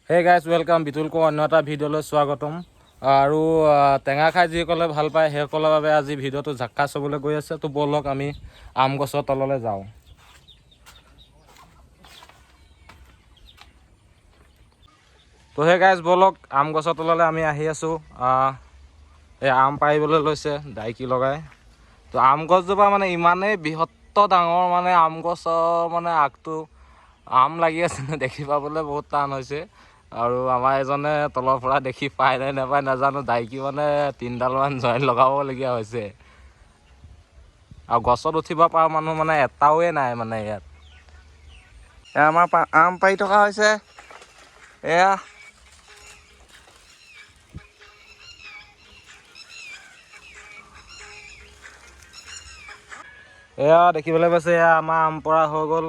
hey guys welcome Bitul কো অন্য এটা ভিডিঅ'লৈ স্বাগতম আৰু টেঙা খাই যিসকলে ভাল পায় সেইসকলৰ বাবে আজি ভিডিঅ'টো ঝাক্কা চাবলৈ গৈ আছে তো বলক আমি আম গছৰ তললৈ যাওঁ তো হে গাইজ বলক আম গছৰ তললৈ আমি আহি আছোঁ এই আম পাৰিবলৈ লৈছে ডাইকি লগাই তো আম গছজোপা মানে ইমানেই বৃহত্ত ডাঙৰ মানে আম গছৰ মানে আগটো আম লাগি আছে দেখি পাবলৈ বহুত টান হৈছে আৰু আমাৰ এজনে তলৰ পৰা দেখি পায় নে নাপায় নাজানো ডাইকি মানে 3ডালমান জইন লগাবলগীয়া হৈছে আৰু গছত উঠিব পৰা মানুহ মানে এটাওৱে নাই মানে ইয়াত আমাৰ আম পাৰি থকা হৈছে এয়া এয়া দেখিবলৈ পাইছে এয়া আমাৰ আম পৰা হৈ গ'ল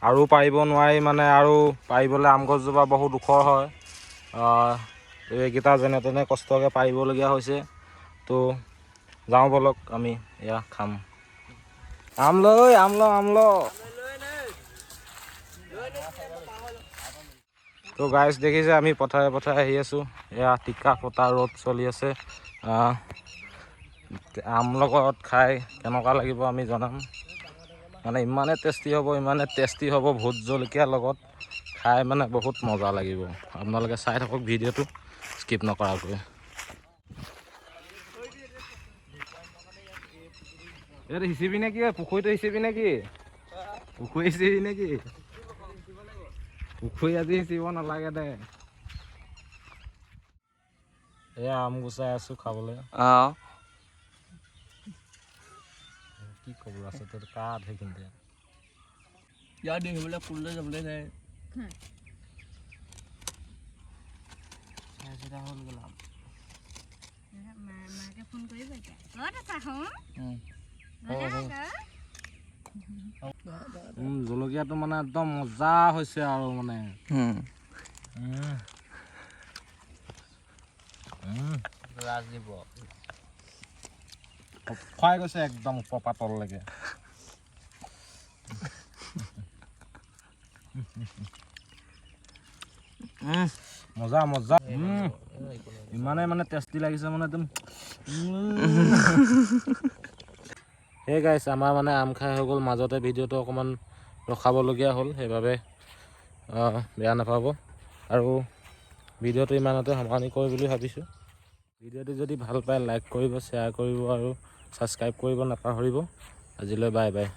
আৰু পাৰিব নোৱাৰি মানে আৰু পাৰিবলৈ আম গছজোপা বহুত ওখৰ হয় এইকেইটা যেনে তেনে কষ্টকৈ পাৰিবলগীয়া হৈছে তো যাওঁ বলক আমি এয়া খাম আম ল তো গাইজ দেখিছে আমি পথাৰে আহি আছোঁ এয়া টিকা ফটা ৰ'দ চলি আছে আম লগত খাই কেনেকুৱা লাগিব আমি জনাম মানে ইমানে টেষ্টি হ'ব ভোট জলকীয়াৰ লগত খাই মানে বহুত মজা লাগিব আপোনালোকে চাই থাকক ভিডিঅ'টো স্কিপ নকৰাকৈ এইটো সিঁচিবি নেকি পুখুৰীটো সিঁচিবি নেকি পুখুৰী সিঁচিবি নেকি পুখুৰী আজি সিঁচিব নালাগে দে এয়া আম গুচাই আছোঁ খাবলৈ কি ক'ব আছে তোৰ কাঠ সেইখিনিতে ইয়াৰ দেখিবলৈ ফুললৈ যাবলৈ নাই জলকীয়াটো মানে একদম মজা হৈছে আৰু মানে খুৱাই গৈছে একদম ওপৰ পাতললৈকে মজা ইমানে মানে টেষ্টি লাগিছে মানে একদম হে গাইছ আমাৰ মানে আম খাই হৈ গ'ল মাজতে ভিডিঅ'টো অকণমান ৰখাবলগীয়া হ'ল সেইবাবে বেয়া নাপাব আৰু ভিডিঅ'টো ইমানতে সামৰণি কৰোঁ বুলি ভাবিছোঁ ভিডিঅ'টো যদি ভাল পায় লাইক কৰিব শ্বেয়াৰ কৰিব আৰু ছাবস্ক্ৰাইব কৰিব নাপাহৰিব আজিলৈ বাই বাই